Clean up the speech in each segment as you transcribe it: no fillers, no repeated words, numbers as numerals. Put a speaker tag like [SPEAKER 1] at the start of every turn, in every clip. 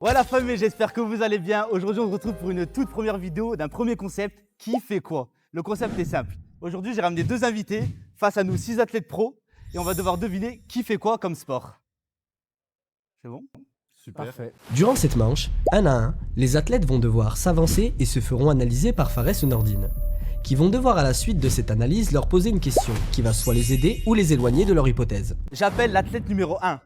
[SPEAKER 1] Ouais la famille, j'espère que vous allez bien. Aujourd'hui, on se retrouve pour une toute première vidéo d'un premier concept. Qui fait quoi? Le concept est simple. Aujourd'hui, j'ai ramené deux invités, face à nous 6 athlètes pros, et on va devoir deviner qui fait quoi comme sport. C'est bon?
[SPEAKER 2] Super.
[SPEAKER 1] Parfait.
[SPEAKER 3] Durant cette manche, un à un, les athlètes vont devoir s'avancer et se feront analyser par Fares ou Nordine, qui vont devoir à la suite de cette analyse leur poser une question qui va soit les aider ou les éloigner de leur hypothèse.
[SPEAKER 1] J'appelle l'athlète numéro 1.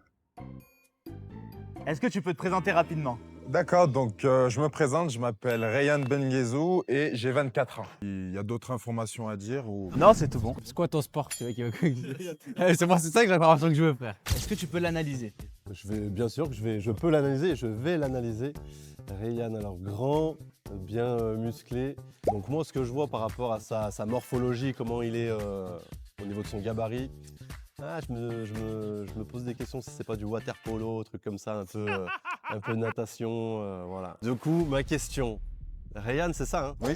[SPEAKER 1] Est-ce que tu peux te présenter rapidement?
[SPEAKER 2] D'accord, donc je me présente, je m'appelle Rayhan Benguezou et j'ai 24 ans. Il y a d'autres informations à dire ou...
[SPEAKER 1] Non, c'est tout bon.
[SPEAKER 4] C'est quoi ton sport? C'est moi, c'est ça que j'ai l'impression que je veux, frère.
[SPEAKER 1] Est-ce que tu peux l'analyser?
[SPEAKER 5] Bien sûr que je peux l'analyser et je vais l'analyser. Rayhan, alors grand, bien musclé. Donc moi, ce que je vois par rapport à sa morphologie, comment il est au niveau de son gabarit, je me pose des questions si c'est pas du water polo, truc comme ça, un peu natation, voilà. Du coup, ma question, Rayhan, c'est ça, hein?
[SPEAKER 2] Oui.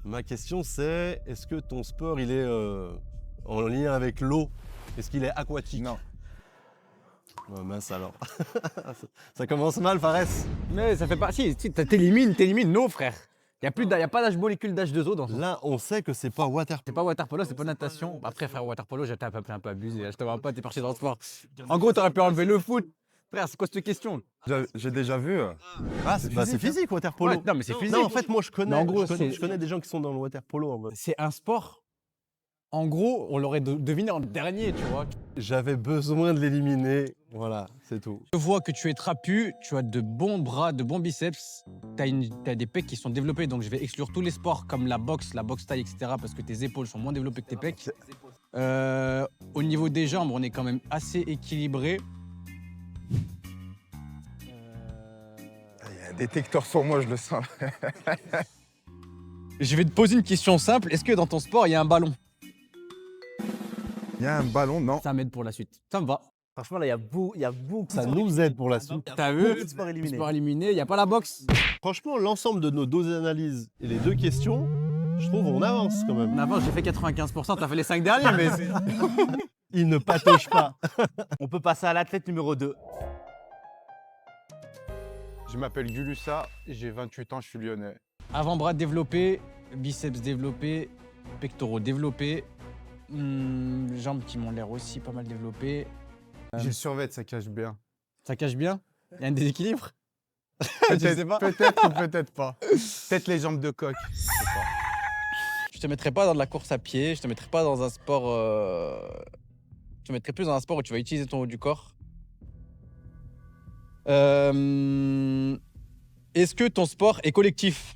[SPEAKER 5] Ma question c'est, est-ce que ton sport, il est en lien avec l'eau? Est-ce qu'il est aquatique?
[SPEAKER 2] Non.
[SPEAKER 5] Oh, mince alors. Ça commence mal, Fares.
[SPEAKER 4] Mais ça fait pas. Si, t'élimines nos frères. Y a pas d'âge molécule d'H2O dans ça.
[SPEAKER 5] Là, on sait que c'est pas water.
[SPEAKER 4] C'est pas water polo, c'est pas natation. Après, frère, water polo, j'étais un peu abusé. Je te vois pas, t'es parti dans le sport. En gros, t'aurais pu enlever le foot. Frère, c'est quoi cette question?
[SPEAKER 2] J'ai déjà vu.
[SPEAKER 5] C'est physique, water polo.
[SPEAKER 4] Ouais, non, mais c'est physique.
[SPEAKER 5] Non, en fait, moi, je connais,
[SPEAKER 4] Mais en gros,
[SPEAKER 5] je connais des gens qui sont dans le water polo. En mode.
[SPEAKER 4] C'est un sport. En gros, on l'aurait deviné en dernier, tu vois.
[SPEAKER 5] J'avais besoin de l'éliminer. Voilà, c'est tout.
[SPEAKER 4] Je vois que tu es trapu, tu as de bons bras, de bons biceps, t'as des pecs qui sont développés, donc je vais exclure tous les sports comme la boxe taille, etc. parce que tes épaules sont moins développées que tes pecs. Au niveau des jambes, on est quand même assez équilibré.
[SPEAKER 2] Il y a un détecteur sur moi, je le sens.
[SPEAKER 4] Je vais te poser une question simple. Est-ce que dans ton sport, il y a un ballon?
[SPEAKER 2] Il y a un ballon, non.
[SPEAKER 4] Ça m'aide pour la suite. Ça me va.
[SPEAKER 1] Franchement, là, il y a beaucoup
[SPEAKER 5] Ça nous aide pour la suite.
[SPEAKER 4] T'as
[SPEAKER 1] beaucoup
[SPEAKER 4] vu?
[SPEAKER 1] de sports éliminés.
[SPEAKER 4] Sport éliminé, il n'y a pas la boxe.
[SPEAKER 5] Franchement, l'ensemble de nos deux analyses et les deux questions, je trouve on avance quand même.
[SPEAKER 4] Avant, j'ai fait 95%, t'as fait les 5 derniers, mais...
[SPEAKER 5] Il ne patauge pas.
[SPEAKER 1] On peut passer à l'athlète numéro 2.
[SPEAKER 6] Je m'appelle Gulussa, j'ai 28 ans, je suis lyonnais.
[SPEAKER 4] Avant-bras développés, biceps développés, pectoraux développés, jambes qui m'ont l'air aussi pas mal développées.
[SPEAKER 6] J'ai le survêt, ça cache bien.
[SPEAKER 4] Ça cache bien? Il y a un déséquilibre? Je sais pas.
[SPEAKER 6] Peut-être ou peut-être pas. Peut-être les jambes de coq. Je sais pas.
[SPEAKER 4] Je te mettrais pas dans de la course à pied, je te mettrais pas dans un sport... Je te mettrais plus dans un sport où tu vas utiliser ton haut du corps. Est-ce que ton sport est collectif?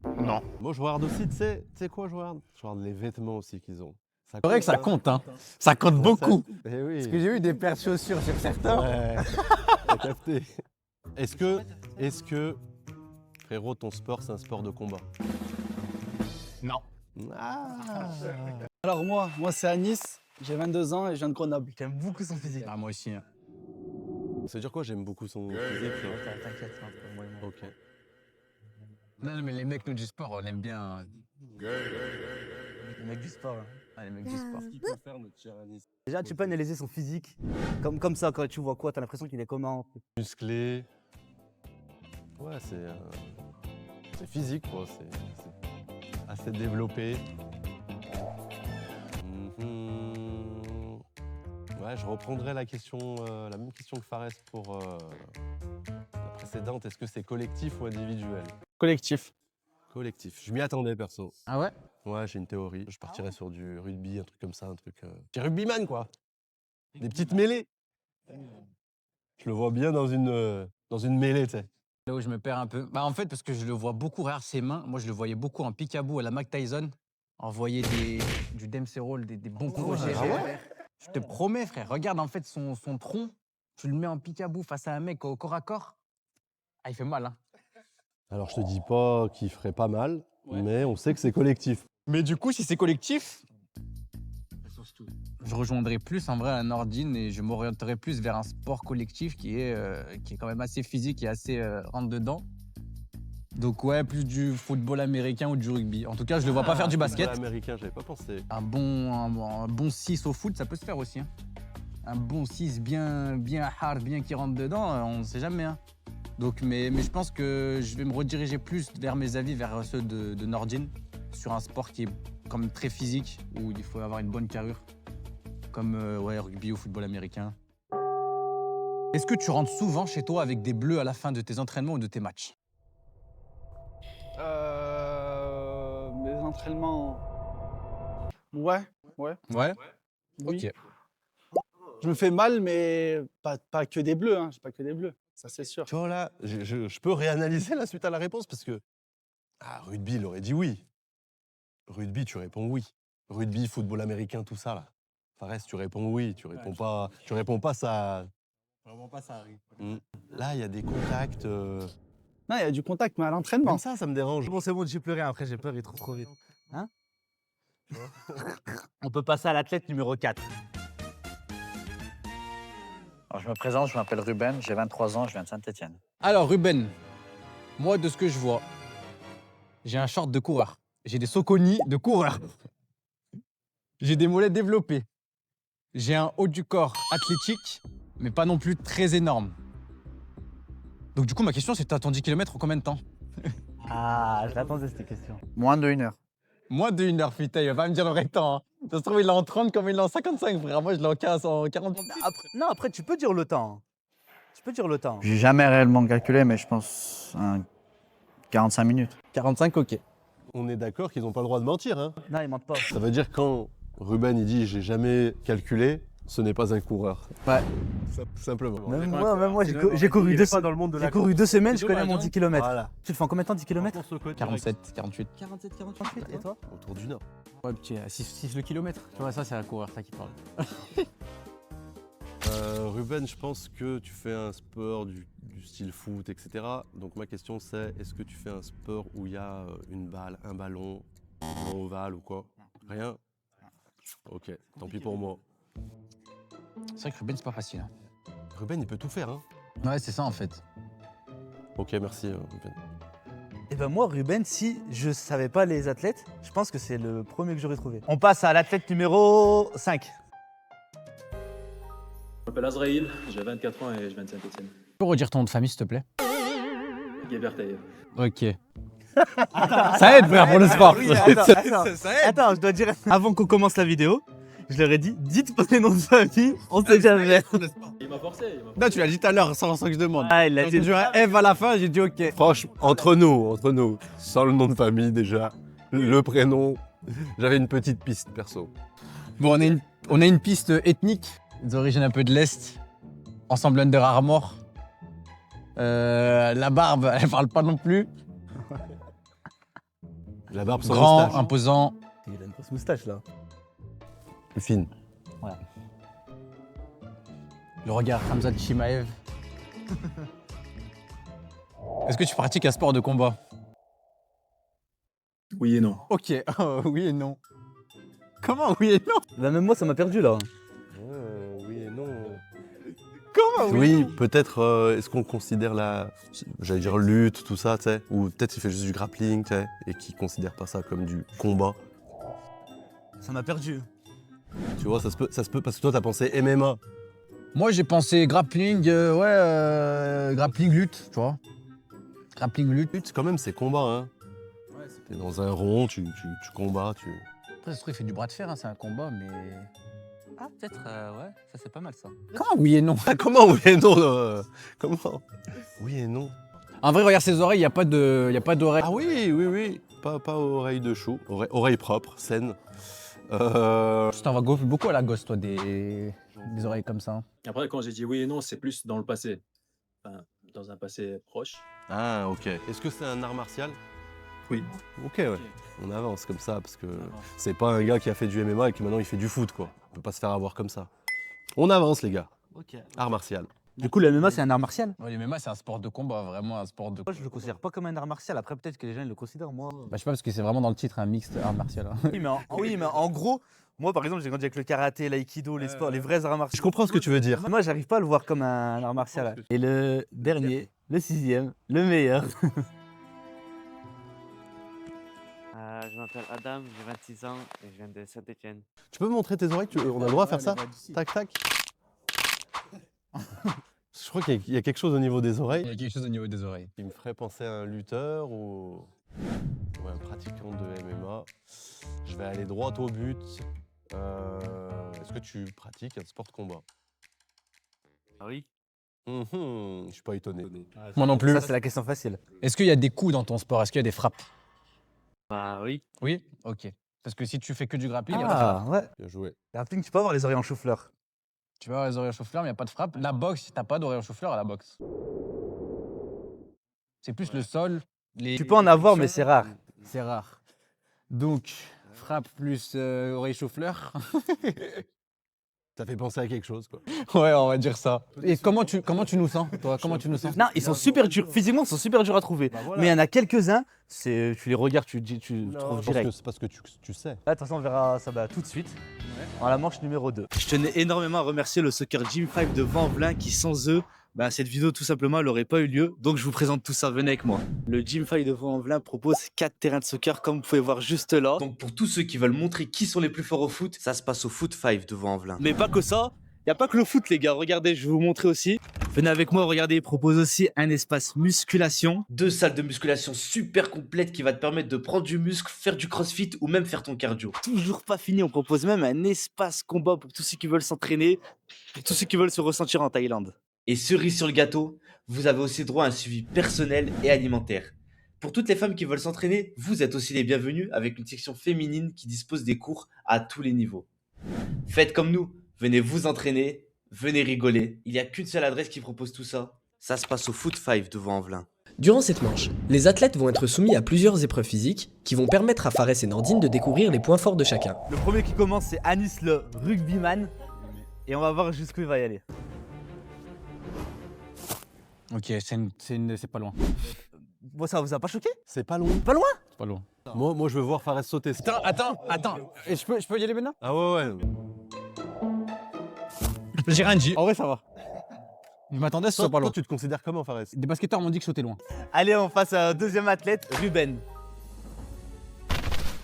[SPEAKER 6] Non.
[SPEAKER 5] Moi, je regarde aussi, tu sais quoi, je regarde les vêtements aussi qu'ils ont.
[SPEAKER 4] C'est vrai que ça compte, hein. Ça compte beaucoup.
[SPEAKER 5] Eh oui.
[SPEAKER 4] Parce que j'ai eu des paires de chaussures sur certains.
[SPEAKER 5] Ouais, t'as capté. Est-ce que, frérot, ton sport, c'est un sport de combat?
[SPEAKER 4] Non.
[SPEAKER 5] Ah.
[SPEAKER 7] Alors moi c'est Anis, j'ai 22 ans et je viens de Grenoble.
[SPEAKER 1] J'aime beaucoup son physique.
[SPEAKER 4] Ah, moi aussi. Hein.
[SPEAKER 5] Ça veut dire quoi? J'aime beaucoup son physique.
[SPEAKER 1] T'inquiète, c'est un peu moi et moi.
[SPEAKER 5] Ok.
[SPEAKER 4] Non, mais les mecs, nous, du sport, on aime bien.
[SPEAKER 1] Les mecs du sport. Hein.
[SPEAKER 4] Ah, les mecs du sport.
[SPEAKER 5] Qu'est-ce qu'il peut faire, notre cher Anis?
[SPEAKER 1] Déjà, tu peux analyser son physique. Comme ça, quand tu vois quoi, t'as l'impression qu'il est comment?
[SPEAKER 5] Musclé. Ouais, c'est physique, quoi. C'est assez développé. Mhm. Ouais, je reprendrai la même question que Fares pour la précédente. Est-ce que c'est collectif ou individuel?
[SPEAKER 7] Collectif.
[SPEAKER 5] Collectif. Je m'y attendais, perso.
[SPEAKER 4] Ah ouais?
[SPEAKER 5] Ouais, j'ai une théorie. Je partirais sur du rugby, un truc comme ça, un truc... J'ai rugbyman, quoi. Des petites mêlées. Je le vois bien dans une mêlée, tu sais.
[SPEAKER 4] Là où je me perds un peu. Bah, en fait, parce que je le vois beaucoup, regarde ses mains. Moi, je le voyais beaucoup en peekaboo à la Mike Tyson. Envoyer du Dempsey Roll, des bons projets. Je te promets, frère. Regarde, en fait, son tronc. Tu le mets en peekaboo face à un mec au corps à corps. Ah, il fait mal, hein.
[SPEAKER 5] Alors, je te dis pas qu'il ferait pas mal, mais on sait que c'est collectif.
[SPEAKER 4] Mais du coup, si c'est collectif, je rejoindrai plus en vrai un Nordine et je m'orienterai plus vers un sport collectif qui est quand même assez physique et assez rentre-dedans. Donc ouais, plus du football américain ou du rugby. En tout cas, je le vois pas faire du basket.
[SPEAKER 5] Américain, j'avais pas pensé.
[SPEAKER 4] Un bon 6 au foot, ça peut se faire aussi. Hein. Un bon 6 bien hard, bien qui rentre dedans, on ne sait jamais. Hein. Donc, mais je pense que je vais me rediriger plus vers mes avis, vers ceux de Nordine, sur un sport qui est quand même très physique, où il faut avoir une bonne carrure, comme ouais, rugby ou football américain. Est-ce que tu rentres souvent chez toi avec des bleus à la fin de tes entraînements ou de tes matchs?
[SPEAKER 7] Mes entraînements. Ouais.
[SPEAKER 4] Ouais.
[SPEAKER 7] Oui.
[SPEAKER 4] Ok.
[SPEAKER 7] Je me fais mal, mais pas que des bleus, hein. J'ai pas que des bleus, ça c'est sûr.
[SPEAKER 5] Tu vois là, je peux réanalyser la suite à la réponse parce que rugby, il aurait dit oui. Rugby, tu réponds oui. Rugby, football américain, tout ça là. Fares, tu réponds oui. Tu réponds pas ça.
[SPEAKER 4] Vraiment pas ça, Harry.
[SPEAKER 5] Là, il y a des contacts.
[SPEAKER 7] Non, il y a du contact, mais à l'entraînement.
[SPEAKER 5] Même ça me dérange.
[SPEAKER 1] Bon, c'est bon, j'ai pleuré. Après, j'ai peur, il est trop vite. Hein? On peut passer à l'athlète numéro 4.
[SPEAKER 8] Alors, je me présente, je m'appelle Ruben, j'ai 23 ans, je viens de Saint-Étienne.
[SPEAKER 4] Alors, Ruben, moi, de ce que je vois, j'ai un short de coureur. J'ai des Soconi de coureur. J'ai des mollets développés. J'ai un haut du corps athlétique, mais pas non plus très énorme. Donc, du coup, ma question, c'est t'as ton 10 km en combien de temps?
[SPEAKER 1] Ah, je l'attendais cette question.
[SPEAKER 8] Moins de 1 heure.
[SPEAKER 4] Moins de 1 heure, putain, il va pas me dire le vrai temps. Hein. Ça se trouve, il est en 30 comme il est en 55, frère. Moi, je l'ai en 15, en 40.
[SPEAKER 1] Après, tu peux dire le temps. Tu peux dire le temps.
[SPEAKER 8] J'ai jamais réellement calculé, mais je pense 45 minutes.
[SPEAKER 4] 45, ok.
[SPEAKER 5] On est d'accord qu'ils n'ont pas le droit de mentir. Hein.
[SPEAKER 1] Non, il ment pas.
[SPEAKER 5] Ça veut dire quand Ruben il dit j'ai jamais calculé, ce n'est pas un coureur.
[SPEAKER 4] Ouais.
[SPEAKER 5] Simplement.
[SPEAKER 1] Même moi, j'ai couru 2 semaines, je connais mon 10 km.
[SPEAKER 5] Voilà.
[SPEAKER 1] Tu le fais en combien de temps, 10 km?
[SPEAKER 4] 47, 48.
[SPEAKER 1] 47, 48. Et toi?
[SPEAKER 5] Autour d'une heure.
[SPEAKER 4] Ouais, petit, 6 le kilomètre. Tu vois, ça, c'est un coureur, ça qui parle.
[SPEAKER 5] Ruben, je pense que tu fais un sport du style foot, etc. Donc ma question c'est, est-ce que tu fais un sport où il y a une balle, un ballon, un ovale ou quoi? Rien? Ok, tant pis pour moi.
[SPEAKER 4] C'est vrai que Ruben, c'est pas facile. Hein.
[SPEAKER 5] Ruben, il peut tout faire, hein?
[SPEAKER 4] Ouais, c'est ça, en fait.
[SPEAKER 5] Ok, merci Ruben.
[SPEAKER 1] Et ben moi, Ruben, si je savais pas les athlètes, je pense que c'est le premier que j'aurais trouvé. On passe à l'athlète numéro 5.
[SPEAKER 9] Je m'appelle Azraïl, j'ai 24 ans et je viens de Saint-Étienne.
[SPEAKER 4] Tu peux redire ton nom de famille, s'il te plaît?
[SPEAKER 9] Gebertaï.
[SPEAKER 4] Ok. Ça aide, frère, pour le sport.
[SPEAKER 1] Attends, je dois dire, avant qu'on commence la vidéo, je leur ai dit, dites pas les noms de famille, on sait jamais.
[SPEAKER 9] Il m'a forcé.
[SPEAKER 4] Non, tu l'as dit tout à l'heure, sans que je demande.
[SPEAKER 1] Ah, il a dit.
[SPEAKER 4] J'ai un F à la fin, j'ai dit ok.
[SPEAKER 5] Franchement, entre nous, sans le nom de famille déjà, le prénom, j'avais une petite piste perso.
[SPEAKER 4] Bon, on a une piste ethnique, d'origine un peu de l'Est, ensemble Under Armour. La barbe, elle parle pas non plus.
[SPEAKER 5] La barbe sans
[SPEAKER 4] Grand,
[SPEAKER 5] moustache.
[SPEAKER 4] imposant.
[SPEAKER 1] Il a une grosse moustache là.
[SPEAKER 5] Plus fine.
[SPEAKER 4] Le regard, Hamza Chimaev. Est-ce que tu pratiques un sport de combat?
[SPEAKER 9] Oui et non.
[SPEAKER 4] Ok, oui et non. Comment oui et non?
[SPEAKER 1] Bah, même moi, ça m'a perdu là.
[SPEAKER 5] Oui et non.
[SPEAKER 4] Comment
[SPEAKER 5] Oui, peut-être, est-ce qu'on considère j'allais dire lutte, tout ça, tu sais, ou peut-être qu'il fait juste du grappling, tu sais, et qu'il considère pas ça comme du combat.
[SPEAKER 1] Ça m'a perdu.
[SPEAKER 5] Tu vois, ça se peut, parce que toi, t'as pensé MMA.
[SPEAKER 4] Moi, j'ai pensé grappling, grappling lutte, tu vois. Grappling lutte.
[SPEAKER 5] Lutte, quand même, c'est combat, hein. T'es dans un rond, tu combats,
[SPEAKER 4] Après, ce truc, il fait du bras de fer, hein, c'est un combat, mais.
[SPEAKER 1] Ah, peut-être, ouais, ça c'est pas mal ça.
[SPEAKER 4] Comment oui et non?
[SPEAKER 5] Ah, comment oui et non Comment Oui et non.
[SPEAKER 4] En vrai, regarde ses oreilles, il n'y a pas d'oreilles.
[SPEAKER 5] Ah oui. Pas oreille de chou, oreille propre, saine.
[SPEAKER 4] Tu t'en vas beaucoup à la gosse, toi, des oreilles comme ça. Hein.
[SPEAKER 9] Après, quand j'ai dit oui et non, c'est plus dans le passé. Enfin, dans un passé proche.
[SPEAKER 5] Ah, ok. Est-ce que c'est un art martial?
[SPEAKER 9] Oui.
[SPEAKER 5] Ok, ouais. On avance comme ça, parce que c'est pas un gars qui a fait du MMA et qui maintenant il fait du foot, quoi. On peut pas se faire avoir comme ça. On avance, les gars.
[SPEAKER 1] Ok.
[SPEAKER 5] Art martial.
[SPEAKER 1] Du coup, le MMA, c'est un art martial?
[SPEAKER 4] Ouais, le MMA, c'est un sport de combat, vraiment un sport de
[SPEAKER 1] Moi, je le considère pas comme un art martial. Après, peut-être que les gens ils le considèrent, moi.
[SPEAKER 4] Bah, je sais pas, parce que c'est vraiment dans le titre un mixte art martial. Hein.
[SPEAKER 1] Oui, mais en gros, moi, par exemple, j'ai grandi avec le karaté, l'aïkido, les sports, les vrais arts martiaux.
[SPEAKER 5] Je comprends ce que tu veux dire.
[SPEAKER 1] Moi, j'arrive pas à le voir comme un art martial. Et le dernier, le 6e, le meilleur.
[SPEAKER 10] Je m'appelle Adam, j'ai 26 ans et je viens de
[SPEAKER 5] Je crois qu'il y a quelque chose au niveau des
[SPEAKER 4] Il y
[SPEAKER 5] oreilles
[SPEAKER 4] a quelque chose au niveau des oreilles.
[SPEAKER 5] qui me ferait penser à un lutteur ou un pratiquant de MMA. Je vais aller droit au but. Est-ce que tu pratiques un sport de combat?
[SPEAKER 10] Ah oui.
[SPEAKER 5] Je suis pas étonné.
[SPEAKER 4] Moi non plus.
[SPEAKER 1] Ça, c'est la question facile.
[SPEAKER 4] Est-ce qu'il y a des coups dans ton sport? Est-ce qu'il y a des frappes?
[SPEAKER 10] Bah oui.
[SPEAKER 4] Oui? Ok. Parce que si tu fais que du grappling, il y a pas de frappe.
[SPEAKER 1] Ah, ouais.
[SPEAKER 5] Bien joué.
[SPEAKER 1] Grappling, tu peux avoir les oreilles en chou-fleur.
[SPEAKER 4] Tu vas avoir les oreilles en chou-fleur, mais il n'y a pas de frappe. La boxe, t'as pas d'oreilles en chou-fleur à la boxe. C'est plus le sol.
[SPEAKER 1] Tu peux en avoir, mais c'est rare.
[SPEAKER 4] C'est rare. Donc, frappe plus oreille chou-fleur.
[SPEAKER 5] Ça fait penser à quelque chose, quoi.
[SPEAKER 4] Ouais, on va dire ça. Et comment tu nous sens, toi? Comment tu nous sens?
[SPEAKER 1] Non, ils sont super durs. Physiquement, ils sont super durs à trouver. Mais il y en a quelques-uns, tu les regardes, tu trouves direct.
[SPEAKER 5] C'est parce que tu sais.
[SPEAKER 1] Là, de toute façon, on verra ça tout de suite. Dans la manche numéro 2. Je tenais énormément à remercier le Soccer Gym 5 de Vaux-en-Velin qui, sans eux, cette vidéo tout simplement elle n'aurait pas eu lieu. Donc je vous présente tout ça, venez avec moi. Le Gym 5 de Vaux-en-Velin propose 4 terrains de soccer comme vous pouvez voir juste là. Donc pour tous ceux qui veulent montrer qui sont les plus forts au foot, ça se passe au Foot 5 de Vaux-en-Velin. Mais pas que ça. Il n'y a pas que le foot les gars, regardez, je vais vous montrer aussi. Venez avec moi, regardez, il propose aussi un espace musculation. 2 salles de musculation super complètes qui va te permettre de prendre du muscle, faire du crossfit ou même faire ton cardio. Toujours pas fini, on propose même un espace combat pour tous ceux qui veulent s'entraîner, pour tous ceux qui veulent se ressentir en Thaïlande. Et cerise sur le gâteau, vous avez aussi droit à un suivi personnel et alimentaire. Pour toutes les femmes qui veulent s'entraîner, vous êtes aussi les bienvenus avec une section féminine qui dispose des cours à tous les niveaux. Faites comme nous. Venez vous entraîner, venez rigoler. Il n'y a qu'une seule adresse qui propose tout ça. Ça se passe au Foot 5 de Vaux-en-Velin.
[SPEAKER 3] Durant cette manche, les athlètes vont être soumis à plusieurs épreuves physiques qui vont permettre à Fares et Nordine de découvrir les points forts de chacun.
[SPEAKER 1] Le premier qui commence, c'est Anis le rugbyman. Et on va voir jusqu'où il va y aller.
[SPEAKER 4] Ok, c'est pas loin.
[SPEAKER 1] Bon, ça vous a pas choqué?
[SPEAKER 5] C'est pas loin.
[SPEAKER 1] Pas loin?
[SPEAKER 4] C'est pas loin.
[SPEAKER 5] Moi, je veux voir Fares sauter.
[SPEAKER 4] Attends. Et je peux y aller maintenant?
[SPEAKER 5] Ah ouais.
[SPEAKER 4] J'ai rien dit. En vrai, ça va. Je m'attendais à ce que ce soit pas loin.
[SPEAKER 5] Toi, tu te considères comment, Fares?
[SPEAKER 4] Des basketteurs m'ont dit que je sautais loin.
[SPEAKER 1] Allez, on passe à un deuxième athlète, Ruben.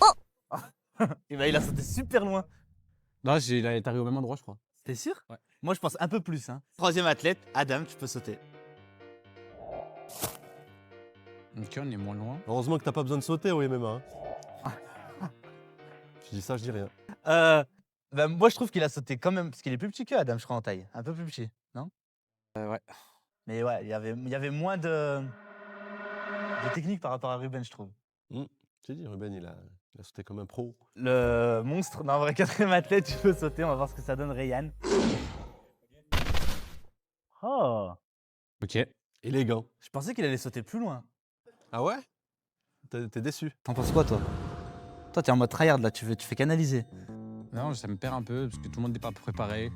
[SPEAKER 1] Oh Et il a sauté super loin.
[SPEAKER 4] Là, il est arrivé au même endroit, je crois.
[SPEAKER 1] T'es sûr?
[SPEAKER 4] Ouais.
[SPEAKER 1] Moi, je pense un peu plus. Troisième athlète, Adam, tu peux sauter.
[SPEAKER 4] Ok, on est moins loin.
[SPEAKER 5] Heureusement que t'as pas besoin de sauter au MMA. Je dis ça, je dis rien.
[SPEAKER 1] Moi, je trouve qu'il a sauté quand même, parce qu'il est plus petit que Adam, je crois, en taille. Un peu plus petit, non?
[SPEAKER 4] Ouais.
[SPEAKER 1] Mais ouais, il y avait moins de technique par rapport à Ruben, je trouve.
[SPEAKER 5] J'ai dit, Ruben, il a sauté comme un pro.
[SPEAKER 1] Le monstre, non, en vrai, quatrième athlète, tu peux sauter, on va voir ce que ça donne, Ryan. Oh,
[SPEAKER 4] Ok.
[SPEAKER 5] Élégant.
[SPEAKER 1] je pensais qu'il allait sauter plus loin.
[SPEAKER 5] Ah ouais? T'es déçu?
[SPEAKER 1] T'en penses quoi, toi? Toi, t'es en mode tryhard, là, tu fais qu'analyser.
[SPEAKER 4] Non, ça me perd un peu, parce que tout le monde n'est pas préparé.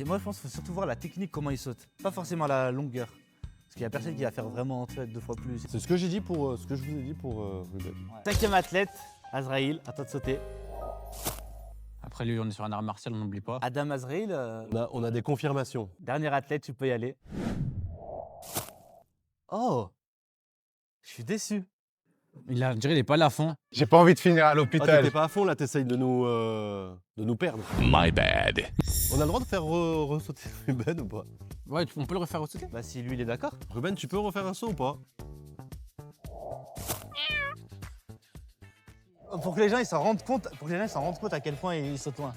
[SPEAKER 1] Moi, je pense qu'il faut surtout voir la technique, comment il saute. Pas forcément la longueur. Parce qu'il y a personne qui va faire vraiment 2 fois plus.
[SPEAKER 5] C'est ce que j'ai dit pour ce que je vous ai dit pour Ruben.
[SPEAKER 1] Cinquième athlète, Azraïl, à toi de sauter.
[SPEAKER 4] Après, lui, on est sur un art martial, on n'oublie pas.
[SPEAKER 1] Adam Azraïl,
[SPEAKER 5] On a des confirmations.
[SPEAKER 1] dernier athlète, tu peux y aller. Oh, je suis déçu.
[SPEAKER 4] On dirait qu'il est pas là à fond.
[SPEAKER 6] J'ai pas envie de finir à
[SPEAKER 5] Oh,
[SPEAKER 6] l'hôpital.
[SPEAKER 5] t'étais pas à fond là, t'essayes de nous perdre.
[SPEAKER 11] My bad.
[SPEAKER 5] On a le droit de faire ressauter Ruben ou pas?
[SPEAKER 4] Ouais, on peut le refaire au sauter.
[SPEAKER 1] Bah, si lui, il est d'accord.
[SPEAKER 5] Ruben, tu peux refaire un saut ou pas?
[SPEAKER 1] Pour que les gens ils s'en rendent compte, à quel point il saute loin.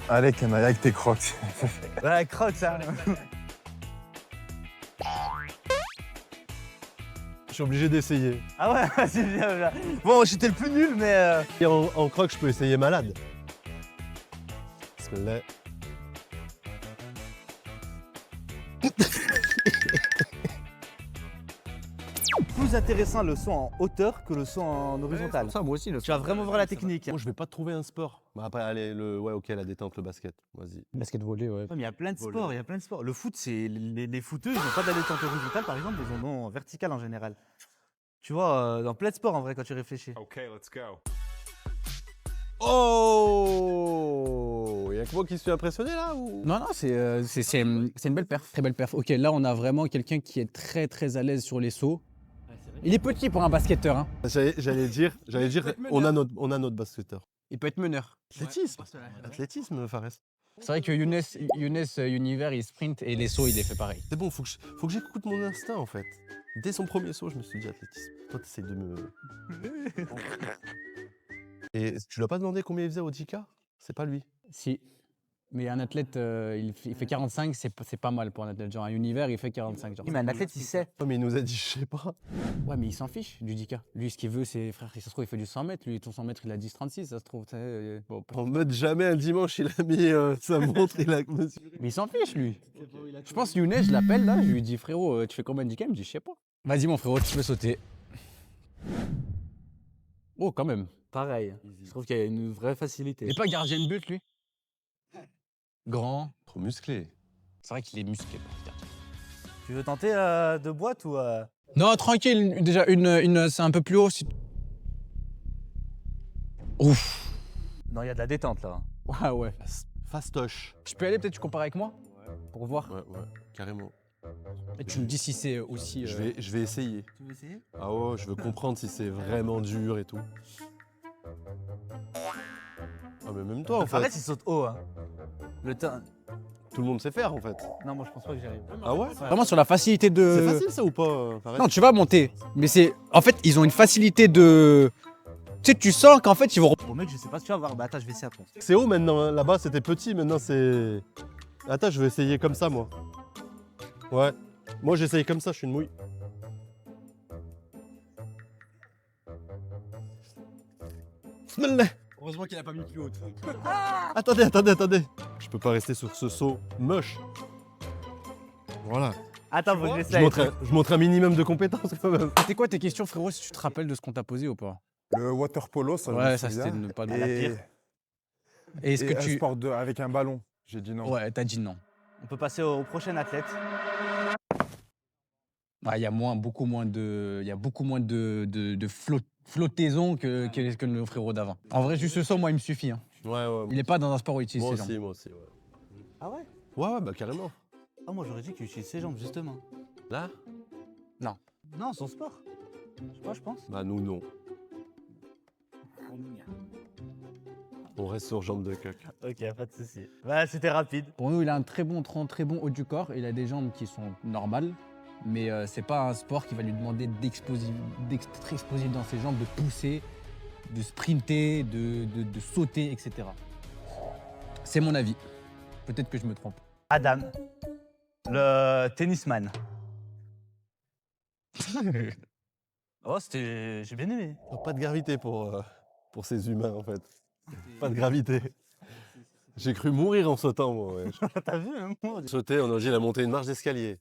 [SPEAKER 2] Allez, canaille, avec tes crocs.
[SPEAKER 1] Ouais, croque ça.
[SPEAKER 5] Je suis obligé d'essayer.
[SPEAKER 1] Ah ouais, c'est bien. Bon, j'étais le plus nul, mais.
[SPEAKER 5] Et en croc, je peux essayer malade. Parce que là.
[SPEAKER 1] Plus intéressant le saut en hauteur que le saut en horizontal.
[SPEAKER 4] Ça, moi aussi.
[SPEAKER 1] Tu vas vraiment voir la technique.
[SPEAKER 5] Moi, je vais pas te trouver un sport. Bah, après, allez, ouais, ok, la détente, le basket. Vas-y.
[SPEAKER 4] Basket volé, ouais.
[SPEAKER 1] Ouais, mais il y a plein de sports, Le foot, c'est les footeux, ils n'ont pas de la détente horizontale, par exemple, ils en ont en verticale en général. Tu vois, dans plein de sports, en vrai, quand tu réfléchis.
[SPEAKER 2] Ok, let's go.
[SPEAKER 5] Oh! Il y a que moi qui suis impressionné là ou...
[SPEAKER 4] Non, c'est une belle perf. Très belle perf. Ok, là, on a vraiment quelqu'un qui est très, très à l'aise sur les sauts. Il est petit pour un basketteur, hein.
[SPEAKER 5] J'allais dire, on a notre basketteur.
[SPEAKER 4] Il peut être meneur.
[SPEAKER 5] Athlétisme. Athlétisme, Fares.
[SPEAKER 4] C'est vrai que Younes Univers, il sprint et les sauts, il les fait pareil.
[SPEAKER 5] C'est bon, faut que j'écoute mon instinct en fait. Dès son premier saut, je me suis dit athlétisme. Toi, t'essayes de me. Et tu l'as pas demandé combien il faisait au 10K? C'est pas lui.
[SPEAKER 4] Si. Mais un athlète, il fait 45, c'est pas mal pour un athlète. Genre un Univers, il fait 45. Genre.
[SPEAKER 1] Oui, mais un athlète, il sait.
[SPEAKER 5] Oh, mais il nous a dit, je sais pas.
[SPEAKER 4] Ouais, mais il s'en fiche du 10K. Lui, ce qu'il veut, c'est, frère, si ça se trouve, il fait du 100 mètres. Lui, ton 100 mètres, il a 10,36, ça se trouve. Bon.
[SPEAKER 5] En mode jamais un dimanche, il a mis sa montre, il a mesuré.
[SPEAKER 4] Mais il s'en fiche, lui. Je pense Younes, je l'appelle là, je lui dis, frérot, tu fais combien de 10K? Il me dit, je sais pas. Vas-y, mon frérot, tu peux sauter. Oh, quand même.
[SPEAKER 1] Pareil. Je trouve qu'il y a une vraie facilité.
[SPEAKER 4] Il est pas gardien de but, lui. Grand.
[SPEAKER 5] Trop musclé.
[SPEAKER 4] C'est vrai qu'il est musclé.
[SPEAKER 1] Tu veux tenter de boîte ou
[SPEAKER 4] Non, tranquille. Déjà, c'est un peu plus haut. Ouf.
[SPEAKER 1] Non, il y a de la détente là.
[SPEAKER 4] Ouais, ouais.
[SPEAKER 5] Fastoche.
[SPEAKER 4] Je peux aller, peut-être tu compares avec moi? Pour voir.
[SPEAKER 5] Ouais, carrément.
[SPEAKER 4] Et tu me dis si c'est aussi.
[SPEAKER 5] Je vais essayer.
[SPEAKER 1] Tu veux essayer?
[SPEAKER 5] Ah ouais, je veux comprendre si c'est vraiment dur et tout. Ah mais même toi en fait.
[SPEAKER 1] Arrête, il saute haut. Hein. Le temps.
[SPEAKER 5] Tout le monde sait faire en fait.
[SPEAKER 1] Non, moi je pense pas que j'y arrive.
[SPEAKER 5] Ah ouais?
[SPEAKER 4] Vraiment sur la facilité de.
[SPEAKER 5] C'est facile ça ou pas, Fares?
[SPEAKER 4] Non, tu vas monter. Mais c'est. En fait, ils ont une facilité de. Tu sais, tu sens qu'en fait, ils vont.
[SPEAKER 1] Bon, mec, je sais pas si tu vas voir. Bah, attends, je vais essayer après.
[SPEAKER 5] C'est haut maintenant, hein. Là-bas c'était petit, maintenant c'est. Attends, je vais essayer comme ça moi. Ouais. Moi j'essaye comme ça, je suis une mouille. Bismillah.
[SPEAKER 4] Heureusement qu'il a pas mis plus haut.
[SPEAKER 5] Attendez. Je peux pas rester sur ce saut moche. Voilà.
[SPEAKER 1] Attends, faut que
[SPEAKER 5] Je
[SPEAKER 1] j'essaye.
[SPEAKER 5] montre un minimum de compétences quand même.
[SPEAKER 4] C'était quoi tes questions, frérot, si tu te rappelles de ce qu'on t'a posé ou pas?
[SPEAKER 2] Le water polo, ça je
[SPEAKER 4] Ouais,
[SPEAKER 2] me
[SPEAKER 4] ça
[SPEAKER 2] souviens.
[SPEAKER 4] c'était de ne pas.
[SPEAKER 1] la pire.
[SPEAKER 4] Et est-ce
[SPEAKER 2] Et
[SPEAKER 4] que
[SPEAKER 2] un
[SPEAKER 4] tu.
[SPEAKER 2] sport avec un ballon. J'ai dit non.
[SPEAKER 4] Ouais, t'as dit non.
[SPEAKER 1] On peut passer au prochain athlète.
[SPEAKER 4] Il y a beaucoup moins de flottaison que le frérot d'avant. En vrai, juste ça, moi, il me suffit. Hein.
[SPEAKER 5] Ouais.
[SPEAKER 4] Il est pas dans un sport où il utilise
[SPEAKER 5] Moi
[SPEAKER 4] ses
[SPEAKER 5] aussi,
[SPEAKER 4] jambes.
[SPEAKER 5] moi aussi, ouais.
[SPEAKER 1] Ah ouais?
[SPEAKER 5] Ouais, bah carrément.
[SPEAKER 1] Ah, moi j'aurais dit qu'il utilise ses jambes justement.
[SPEAKER 5] Là?
[SPEAKER 1] Non, son sport. Je sais pas, je pense.
[SPEAKER 5] Bah nous, non. On reste sur jambes de coq.
[SPEAKER 1] Ok, pas de soucis. Bah, c'était rapide.
[SPEAKER 4] Pour nous, il a un très bon haut du corps. Il a des jambes qui sont normales. Mais c'est pas un sport qui va lui demander d'être très explosif dans ses jambes, de pousser, de sprinter, de sauter, etc. C'est mon avis. Peut-être que je me trompe.
[SPEAKER 1] Adam, le tennisman. Oh, c'était. J'ai bien aimé.
[SPEAKER 5] Pas de gravité pour ces humains en fait. Pas de gravité. J'ai cru mourir en sautant moi. Ouais.
[SPEAKER 1] T'as vu, hein, moi
[SPEAKER 5] Sauter, on a dit il a monté une marche d'escalier.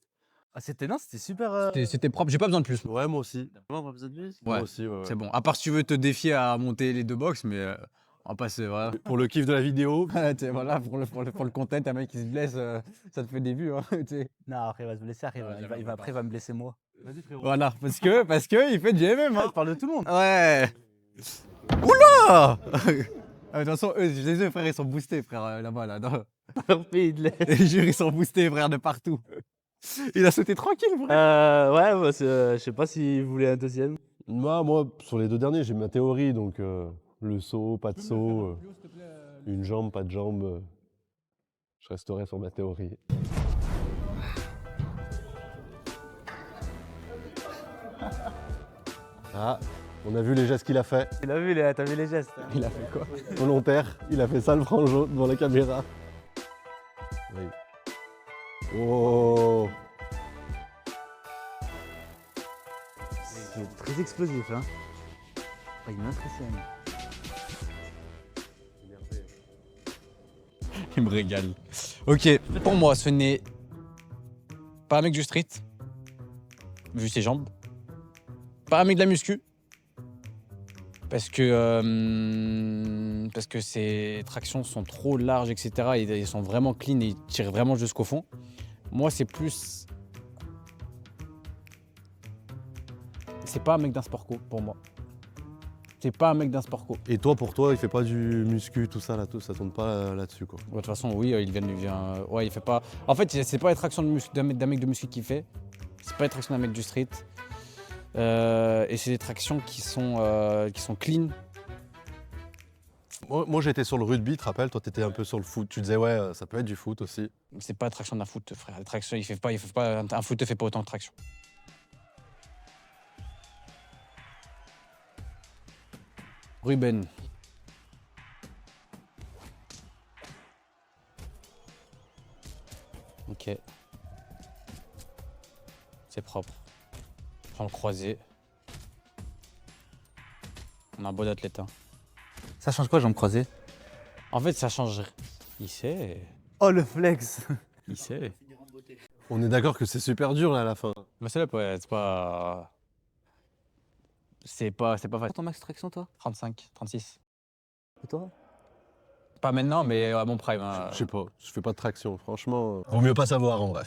[SPEAKER 1] Ah, c'était non, c'était super.
[SPEAKER 4] C'était propre, j'ai pas besoin de plus.
[SPEAKER 5] Ouais, moi aussi.
[SPEAKER 10] Moi, on a besoin de plus.
[SPEAKER 5] Moi
[SPEAKER 4] Ouais,
[SPEAKER 5] aussi, ouais.
[SPEAKER 4] c'est bon. À part si tu veux te défier à monter les deux box, mais on va passer, voilà.
[SPEAKER 5] Pour le kiff de la vidéo.
[SPEAKER 4] Voilà, pour le content, un mec qui se blesse, ça te fait des vues. Hein,
[SPEAKER 1] Non, après, il va se blesser. Après, après, il va me blesser moi. Vas-y, frérot.
[SPEAKER 4] voilà, parce que il fait du MM. Hein.
[SPEAKER 1] Je parle de tout le monde.
[SPEAKER 4] Ouais. Oula. De toute façon, eux, je les ai, frère, ils sont boostés, frère, là-bas, là.
[SPEAKER 1] Leur pays de lait.
[SPEAKER 4] Je jure, ils sont boostés, frère, de partout. Il a sauté tranquille, frère.
[SPEAKER 1] Ouais, bah, je sais pas si vous voulez un deuxième.
[SPEAKER 5] Moi, sur les deux derniers, j'ai ma théorie. Donc, le saut, pas de saut. Une jambe, pas de jambe. Je resterai sur ma théorie. Ah, on a vu les gestes qu'il a fait.
[SPEAKER 1] Tu l'as vu, t'as vu les gestes.
[SPEAKER 4] Il a fait quoi?
[SPEAKER 5] Volontaire, il a fait ça le frangeau devant la caméra. Oui. Oh!
[SPEAKER 1] C'est très explosif, hein. Ah, il m'impressionne.
[SPEAKER 4] Il me régale. Ok, pour moi, ce n'est pas un mec du street, vu ses jambes. Pas un mec de la muscu, parce que ses tractions sont trop larges, etc. Et ils sont vraiment clean et ils tirent vraiment jusqu'au fond. Moi, c'est plus... C'est pas un mec d'un sport co, pour moi. C'est pas un mec d'un sport co.
[SPEAKER 5] Et toi, pour toi, il fait pas du muscu, tout ça, là, tout, ça tourne pas là-dessus, quoi.
[SPEAKER 4] De toute façon, oui, il vient. Ouais, il fait pas. En fait, c'est pas les tractions d'un mec de muscu qu'il fait. C'est pas les tractions d'un mec du street. Et c'est des tractions qui sont clean.
[SPEAKER 5] Moi j'étais sur le rugby, tu te rappelles, toi t'étais un peu sur le foot. Tu disais ouais, ça peut être du foot aussi.
[SPEAKER 4] C'est pas la traction d'un foot, frère. La traction, il fait pas, un foot ne fait pas autant de traction. Ruben. Ok. C'est propre. Je prends le croisé. On a un bon athlète. Hein.
[SPEAKER 8] Ça change quoi, jambes croisées?
[SPEAKER 4] En fait, ça change. Il sait.
[SPEAKER 1] Oh le flex.
[SPEAKER 4] Il sait.
[SPEAKER 5] On est d'accord que c'est super dur là à la fin.
[SPEAKER 4] Mais c'est là, ouais, c'est pas. C'est pas facile.
[SPEAKER 8] Ton max traction, toi?
[SPEAKER 4] 35, 36.
[SPEAKER 8] Et toi?
[SPEAKER 4] Pas maintenant, mais à mon prime. Hein.
[SPEAKER 5] Je sais pas, je fais pas de traction, franchement. Vaut mieux pas savoir en vrai.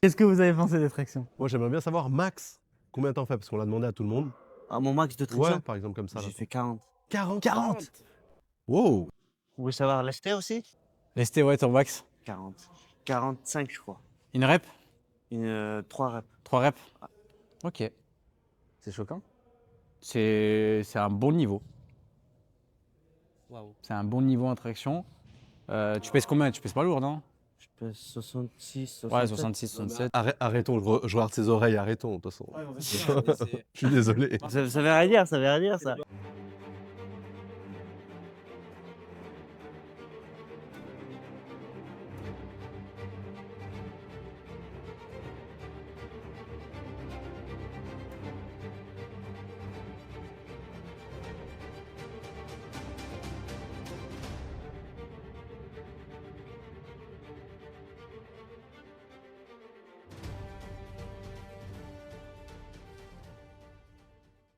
[SPEAKER 1] Qu'est-ce que vous avez pensé des tractions?
[SPEAKER 5] Moi j'aimerais bien savoir max combien t'en fais parce qu'on l'a demandé à tout le monde.
[SPEAKER 10] À mon max de traction,
[SPEAKER 5] Ouais, par exemple comme ça. là.
[SPEAKER 10] j'ai fait 40.
[SPEAKER 5] 40. Wow.
[SPEAKER 10] Vous voulez savoir l'acheter aussi?
[SPEAKER 4] Lesté, ouais, ton max.
[SPEAKER 10] 40. 45, je crois.
[SPEAKER 4] Une rep?
[SPEAKER 10] 3 reps.
[SPEAKER 4] 3 reps? Ok.
[SPEAKER 8] C'est choquant.
[SPEAKER 4] C'est un bon niveau.
[SPEAKER 10] Waouh.
[SPEAKER 4] C'est un bon niveau en traction. Tu pèses combien? Tu pèses pas lourd, non?
[SPEAKER 10] Je pèse 66, 67.
[SPEAKER 4] Ouais, 66, 67.
[SPEAKER 5] Arrêtons, je regarde ses oreilles, arrêtons de toute façon. Je suis désolé.
[SPEAKER 10] Ça veut rien dire, ça veut rien dire, ça.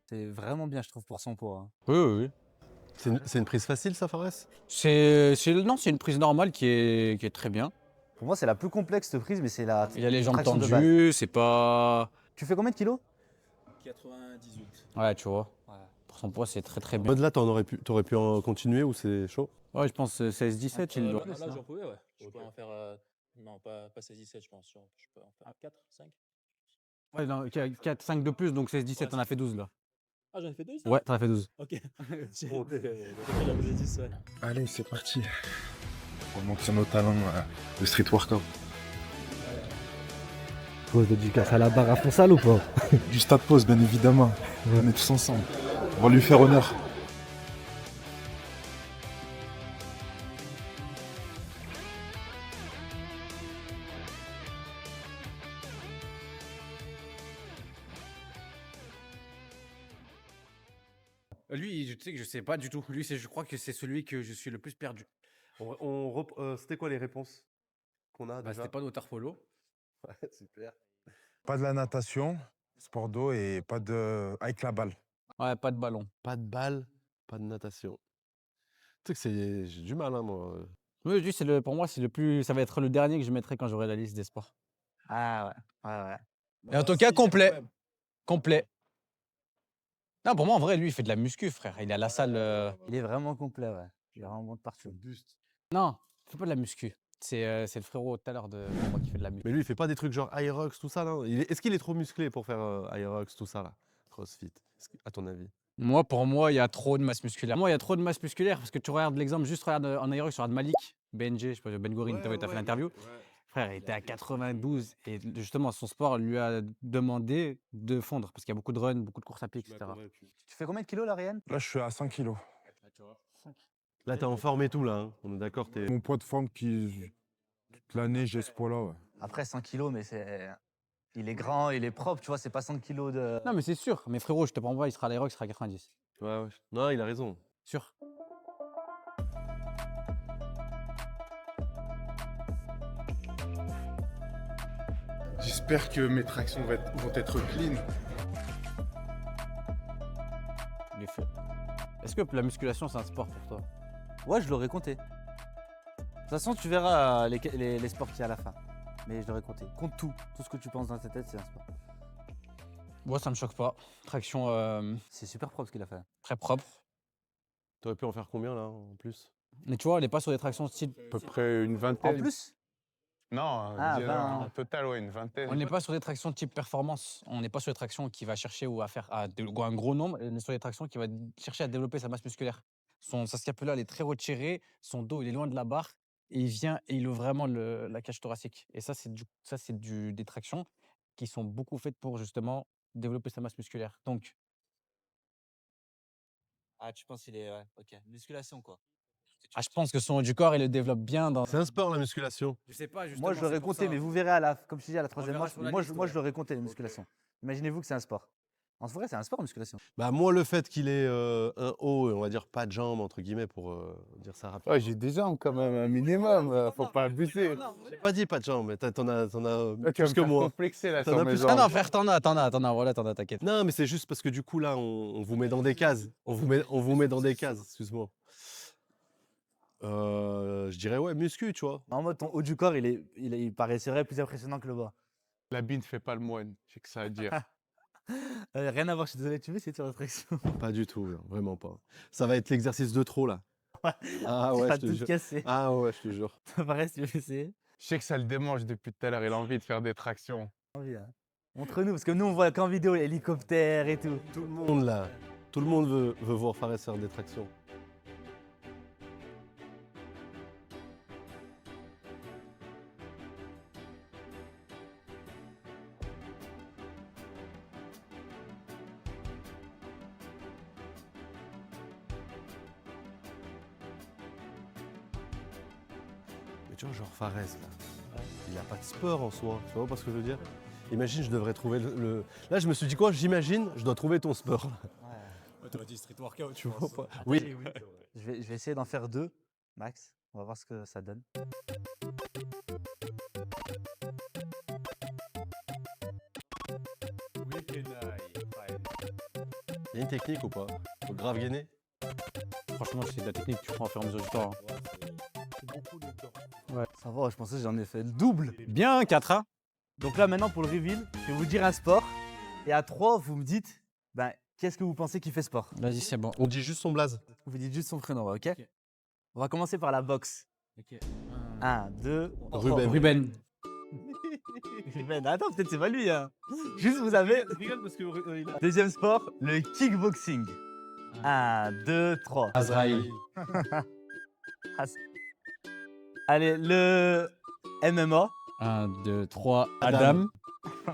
[SPEAKER 8] C'est vraiment bien, je trouve, pour son poids. Hein.
[SPEAKER 4] Oui, oui, oui.
[SPEAKER 5] C'est une prise facile ça, Fares?
[SPEAKER 4] Non, c'est une prise normale qui est très bien.
[SPEAKER 8] Pour moi, c'est la plus complexe cette prise, mais c'est la.
[SPEAKER 4] Il a les jambes
[SPEAKER 8] traction de
[SPEAKER 4] tendues, c'est pas.
[SPEAKER 8] Tu fais combien de kilos?
[SPEAKER 9] 98.
[SPEAKER 4] Ouais, tu vois. Pour son poids, c'est très très bien.
[SPEAKER 5] Mode là, t'aurais pu en continuer ou c'est chaud?
[SPEAKER 4] Ouais, je pense 16-17, il doit.
[SPEAKER 9] Là, j'en pouvais, ouais. Je peux en faire. Non, pas 16-17, je pense. Je peux en faire 4, 5.
[SPEAKER 4] Ouais, non, 4, 5 de plus, donc 16-17,
[SPEAKER 9] Ouais,
[SPEAKER 4] t'en as fait 12 là.
[SPEAKER 9] Ah, j'en ai fait 2?
[SPEAKER 4] Ouais, t'en as fait 12.
[SPEAKER 9] Ok. J'ai j'avais 10, ouais.
[SPEAKER 2] Allez, c'est parti. On montrer nos talents de street workout.
[SPEAKER 3] Pose dédicace à la barre à fond sale ou pas?
[SPEAKER 2] Du stade pause, bien évidemment. On est tous ensemble. On va lui faire honneur.
[SPEAKER 4] Lui, tu sais que je sais pas du tout. Lui, je crois que c'est celui que je suis le plus perdu.
[SPEAKER 5] C'était quoi les réponses qu'on a
[SPEAKER 4] Bah,
[SPEAKER 5] déjà?
[SPEAKER 4] c'était pas water polo.
[SPEAKER 5] Ouais, super.
[SPEAKER 2] Pas de la natation, sport d'eau et pas de avec la balle.
[SPEAKER 4] Ouais, pas de ballon.
[SPEAKER 5] Pas de balle, pas de natation. Tu sais que j'ai du mal, hein, moi.
[SPEAKER 4] Oui, lui, pour moi, c'est le plus. Ça va être le dernier que je mettrai quand j'aurai la liste des sports.
[SPEAKER 8] Ah ouais, ouais, ouais.
[SPEAKER 4] Et en tout cas, complet. Complet. Non, pour moi, en vrai, lui, il fait de la muscu, frère. Il est à la salle.
[SPEAKER 8] Il est vraiment complet, ouais. Il est vraiment bon de partout.
[SPEAKER 5] Buste.
[SPEAKER 4] Non, il fait pas de la muscu. C'est le frérot tout à l'heure pour moi qui fait de la muscu.
[SPEAKER 5] Mais lui, il fait pas des trucs genre Aerox, tout ça, là. Est-ce qu'il est trop musclé pour faire Aerox, tout ça, là? CrossFit, à ton avis?
[SPEAKER 4] Moi, pour moi, il y a trop de masse musculaire. Moi, il y a trop de masse musculaire parce que tu regardes l'exemple, juste regarde en aérobic, tu regardes Malik, BNG, je sais pas, Ben Gorin, t'as fait l'interview. Frère, il était à 92 et justement, son sport lui a demandé de fondre parce qu'il y a beaucoup de runs, beaucoup de courses à pied, etc.
[SPEAKER 8] Tu fais combien de kilos là, Ryan?
[SPEAKER 2] Là, je suis à 100 kilos.
[SPEAKER 5] Là, t'es en forme et tout, là. Hein. On est d'accord, t'es.
[SPEAKER 2] Mon poids de forme toute l'année, j'ai ce poids-là, ouais.
[SPEAKER 8] Après 100 kilos, mais c'est. Il est grand, il est propre, tu vois, c'est pas 100 kilos de.
[SPEAKER 4] Non, mais c'est sûr. Mais frérot, je te prends pas, il sera à l'aérobic, il sera à 90.
[SPEAKER 5] Ouais, ouais. Non, il a raison.
[SPEAKER 4] Sûr.
[SPEAKER 2] J'espère que mes tractions vont être clean.
[SPEAKER 4] Il est fait. Est-ce que la musculation, c'est un sport pour toi?
[SPEAKER 8] Ouais, je l'aurais compté. De toute façon, tu verras les sports qu'il y a à la fin.
[SPEAKER 1] mais je l'aurais compté. Compte tout. Tout ce que tu penses dans ta tête, c'est un sport.
[SPEAKER 4] Moi, ça me choque pas. Traction
[SPEAKER 1] C'est super propre ce qu'il a fait.
[SPEAKER 4] très propre.
[SPEAKER 5] T'aurais pu en faire combien là en plus?
[SPEAKER 4] Mais tu vois, on n'est pas sur des tractions style.
[SPEAKER 6] À peu près une
[SPEAKER 1] En
[SPEAKER 6] vingtaine.
[SPEAKER 1] plus
[SPEAKER 6] Non,
[SPEAKER 1] Ah,
[SPEAKER 6] je dirais
[SPEAKER 1] 20.
[SPEAKER 6] en total, ouais, une vingtaine.
[SPEAKER 4] On n'est pas sur des tractions type performance. On n'est pas sur des tractions qui va chercher ou à faire un gros nombre. On est sur des tractions qui va chercher à développer sa masse musculaire. Sa scapula, elle est très retirée. Son dos, il est loin de la barre. Et il vient et il ouvre vraiment la cage thoracique. Et ça, c'est des tractions qui sont beaucoup faites pour justement développer sa masse musculaire. Donc,
[SPEAKER 1] Ah, tu penses qu'il est. Ouais, ok. Musculation, quoi.
[SPEAKER 4] je pense que son haut du corps, il le développe bien dans.
[SPEAKER 5] C'est un sport la musculation.
[SPEAKER 4] Je sais pas,
[SPEAKER 1] Moi, je l'aurais compté, mais vous verrez, comme je te dis, à la troisième
[SPEAKER 4] verra
[SPEAKER 1] manche.
[SPEAKER 4] sur la
[SPEAKER 1] Moi,
[SPEAKER 4] liste,
[SPEAKER 1] moi,
[SPEAKER 4] ouais.
[SPEAKER 1] je l'aurais compté, la musculation. Imaginez-vous que c'est un sport. En vrai, c'est un sport, la musculation.
[SPEAKER 5] Bah moi le fait qu'il ait un haut, on va dire pas de jambes entre guillemets pour dire ça rapidement.
[SPEAKER 6] Ouais, j'ai des jambes quand même, un minimum. Faut pas abuser.
[SPEAKER 5] J'ai pas dit pas de jambes, mais t'en as
[SPEAKER 6] Là, tu vas
[SPEAKER 5] plus
[SPEAKER 6] me
[SPEAKER 5] que
[SPEAKER 6] faire
[SPEAKER 5] moi.
[SPEAKER 6] complexer là
[SPEAKER 5] T'en
[SPEAKER 6] sur
[SPEAKER 5] as
[SPEAKER 6] mes
[SPEAKER 5] plus que-
[SPEAKER 6] jambes.
[SPEAKER 4] Ah non, frère, t'en as, voilà, t'inquiète.
[SPEAKER 5] Non mais c'est juste parce que du coup là on vous met dans des cases. On vous met dans des cases, excuse-moi. Je dirais ouais muscu, tu vois.
[SPEAKER 1] En mode, ton haut du corps, il paraît, c'est vrai, plus impressionnant que le bas.
[SPEAKER 6] L'habit ne fait pas le moine, j'ai que ça à dire.
[SPEAKER 1] Rien à voir, je suis désolé, tu veux essayer de faire la traction?
[SPEAKER 5] Pas du tout, non, vraiment pas. Ça va être l'exercice de trop là.
[SPEAKER 1] Ouais.
[SPEAKER 5] Ah
[SPEAKER 1] Tu
[SPEAKER 5] ouais,
[SPEAKER 1] vas
[SPEAKER 5] je te
[SPEAKER 1] tout
[SPEAKER 5] jure.
[SPEAKER 1] casser.
[SPEAKER 5] Ah ouais, je te jure.
[SPEAKER 1] Pareil, si tu veux essayer.
[SPEAKER 6] Je sais que ça le démange depuis tout à l'heure, il a envie de faire des tractions.
[SPEAKER 1] Envie, hein. Entre nous, parce que nous, on voit qu'en vidéo, hélicoptère et tout.
[SPEAKER 5] Tout le monde là, tout le monde veut voir Fares faire des tractions. Mais tu vois, genre Fares là, il a pas de sport en soi, tu vois pas ce que je veux dire? Imagine, je devrais trouver Là, je me suis dit quoi? J'imagine, je dois trouver ton sport.
[SPEAKER 4] T'aurais dit street workout,
[SPEAKER 5] Tu vois pas? Oui.
[SPEAKER 1] Je vais essayer d'en faire 2, max. On va voir ce que ça donne.
[SPEAKER 5] Il y a une technique ou pas? Faut grave gainer?
[SPEAKER 4] Franchement, c'est de la technique que tu prends au fur et à mesure du temps.
[SPEAKER 1] Ça va, je pensais que j'en ai fait le double.
[SPEAKER 4] Bien, 4 hein.
[SPEAKER 1] Donc là, maintenant, pour le reveal, je vais vous dire un sport. Et à 3, vous me dites, ben, qu'est-ce que vous pensez qu'il fait sport?
[SPEAKER 4] Vas-y, c'est bon.
[SPEAKER 5] On dit juste son blaze.
[SPEAKER 1] Vous dites juste son prénom, ok? On va commencer par la boxe.
[SPEAKER 4] Ok.
[SPEAKER 1] 1, 2,
[SPEAKER 5] Ruben.
[SPEAKER 4] Ruben.
[SPEAKER 1] Ruben, attends, peut-être c'est pas lui, hein. Juste, vous avez. Deuxième sport, le kickboxing. 1, 2, 3.
[SPEAKER 4] Azraïl.
[SPEAKER 1] Allez, le MMA.
[SPEAKER 4] 1, 2, 3.
[SPEAKER 5] Adam.
[SPEAKER 4] Adam.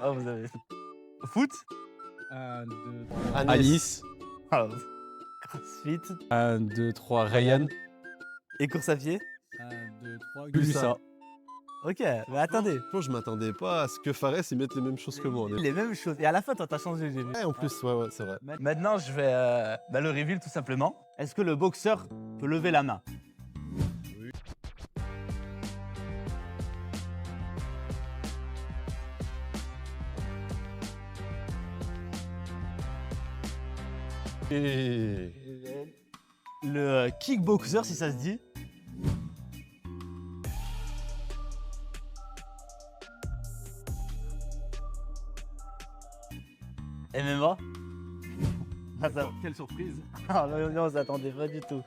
[SPEAKER 1] Oh, vous avez. Foot.
[SPEAKER 4] 1, 2,
[SPEAKER 5] Anis.
[SPEAKER 1] Oh, CrossFit.
[SPEAKER 4] 1, 2, 3. Ryan.
[SPEAKER 1] Et course à pied.
[SPEAKER 4] 1, 2, 3.
[SPEAKER 5] Gulsa.
[SPEAKER 1] Ok, mais attendez.
[SPEAKER 5] Franchement, je m'attendais pas à ce que Fares il mette les mêmes choses que moi.
[SPEAKER 1] Les mêmes choses. Et à la fin, toi, t'as changé, j'ai vu.
[SPEAKER 5] Ouais, en plus, ouais, c'est vrai.
[SPEAKER 1] Maintenant, je vais le reveal tout simplement. Est-ce que le boxeur peut lever la main?
[SPEAKER 5] Et...
[SPEAKER 1] Le kickboxer, si ça se dit. MMA. Quelle surprise. Ah, non, on s'attendait pas du tout.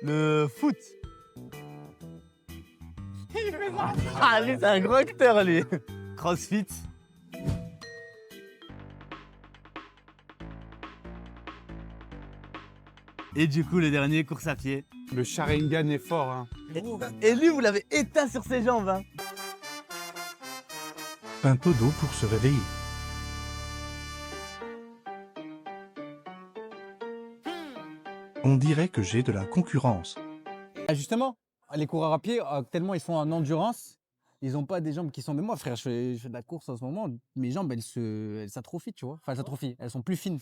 [SPEAKER 1] Le foot. Ah, lui, c'est un gros acteur, lui. CrossFit. Et du coup, le dernier, course à pied.
[SPEAKER 6] Le Sharingan est fort, hein.
[SPEAKER 1] Et lui, vous l'avez éteint sur ses jambes, hein.
[SPEAKER 11] Un peu d'eau pour se réveiller. On dirait que j'ai de la concurrence.
[SPEAKER 4] Ah, justement, les coureurs à pied, tellement ils sont en endurance, ils n'ont pas des jambes qui sont. Mais moi, frère, je fais de la course en ce moment, mes jambes, elles s'atrophient, tu vois. Enfin, elles s'atrophient, elles sont plus fines.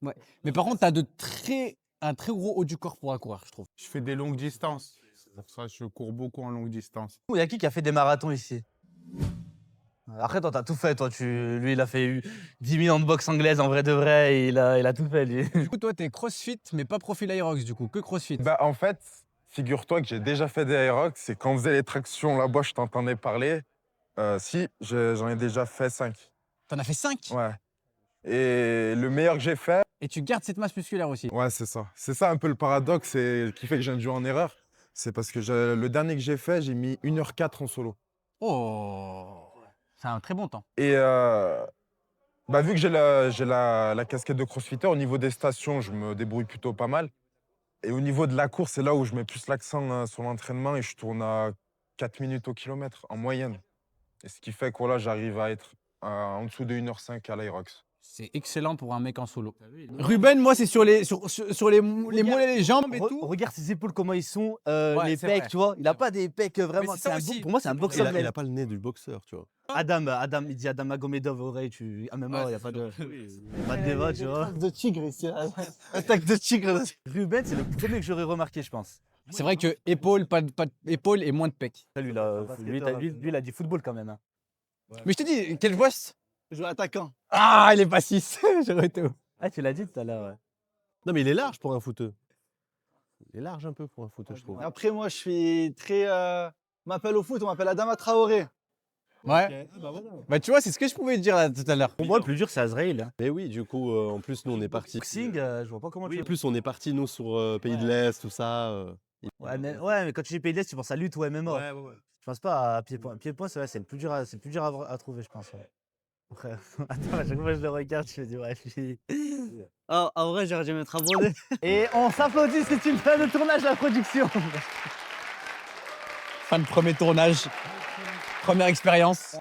[SPEAKER 4] Ouais. Mais par contre, tu as un très gros haut du corps pour un coureur, je trouve.
[SPEAKER 6] Je fais des longues distances. C'est pour ça que je cours beaucoup en longue distance.
[SPEAKER 1] Il y a qui a fait des marathons ici? Après, toi, t'as tout fait. Toi, lui, il a fait 10 000 ans de boxe anglaise en vrai de vrai. Et il a tout fait, lui.
[SPEAKER 4] Du coup, toi, t'es CrossFit, mais pas profil Aerox, du coup, que CrossFit.
[SPEAKER 2] Bah, en fait, figure-toi que j'ai déjà fait des Aerox. Et quand on faisait les tractions là-bas, je t'entendais parler. Si, j'en ai déjà fait 5.
[SPEAKER 4] T'en as fait 5
[SPEAKER 2] Ouais. Et le meilleur que j'ai fait.
[SPEAKER 4] et tu gardes cette masse musculaire aussi.
[SPEAKER 2] Ouais, c'est ça. C'est ça un peu le paradoxe et qui fait que j'ai dû en erreur. C'est parce que le dernier que j'ai fait, j'ai mis 1h04 en solo.
[SPEAKER 4] Oh, c'est un très bon temps.
[SPEAKER 2] Et bah, vu que j'ai la casquette de crossfitter, au niveau des stations, je me débrouille plutôt pas mal. Et au niveau de la course, c'est là où je mets plus l'accent sur l'entraînement et je tourne à 4 minutes au kilomètre en moyenne. Et ce qui fait que voilà, j'arrive à être en dessous de 1h05 à l'Aerox.
[SPEAKER 4] C'est excellent pour un mec en solo. Ruben, moi, c'est sur les mollets, les jambes et tout.
[SPEAKER 1] Regarde ses épaules, comment ils sont,
[SPEAKER 4] Ouais,
[SPEAKER 1] les
[SPEAKER 4] c'est
[SPEAKER 1] pecs,
[SPEAKER 4] vrai.
[SPEAKER 1] tu vois. Il a pas des pecs vraiment.
[SPEAKER 4] c'est ça aussi.
[SPEAKER 1] Pour moi, c'est un
[SPEAKER 5] Il
[SPEAKER 1] boxeur.
[SPEAKER 5] a pas le nez du boxeur, tu vois.
[SPEAKER 1] Adam, il dit Adam Magomedov, oreille, ah, même il n'y a pas de débat, tu vois.
[SPEAKER 7] De tigre ici. Attaque de tigre.
[SPEAKER 1] Ruben, c'est le premier que j'aurais remarqué, je pense.
[SPEAKER 4] C'est vrai que épaule, pas d'épaule et moins de pecs.
[SPEAKER 1] Lui, il a dit football quand même. Hein.
[SPEAKER 4] Mais je te dis, quel poste?
[SPEAKER 7] Je joue attaquant.
[SPEAKER 4] Ah, il est pas 6. J'aurais été où?
[SPEAKER 1] Ah, tu l'as dit tout à l'heure, ouais.
[SPEAKER 5] Non, mais il est large pour un footeux. Il est large un peu pour un footeux, je trouve.
[SPEAKER 7] Après, moi, je suis très. On m'appelle au foot, on m'appelle Adama Traoré.
[SPEAKER 4] Ouais. Bah, tu vois, c'est ce que je pouvais te dire là, tout à l'heure.
[SPEAKER 1] Pour moi, le plus dur, c'est Azrael. Hein.
[SPEAKER 5] Mais oui, du coup, en plus, nous, on est partis.
[SPEAKER 1] Boxing, je vois pas comment
[SPEAKER 5] Oui,
[SPEAKER 1] tu
[SPEAKER 5] en plus, on est partis, nous, sur Pays de l'Est, tout ça.
[SPEAKER 1] Ouais, mais quand tu dis Pays de l'Est, tu penses à lutte ou MMA. Je pense pas à pied-point. Pied-point, c'est le plus dur à trouver, je pense. Ouais. Après, attends, à chaque fois que je le regarde, je me dis, ouais,
[SPEAKER 10] Ah, en vrai, j'aurais dû mettre abonné.
[SPEAKER 1] Et on s'applaudit, c'est une fin de tournage de la production.
[SPEAKER 4] Fin de premier tournage. Première expérience.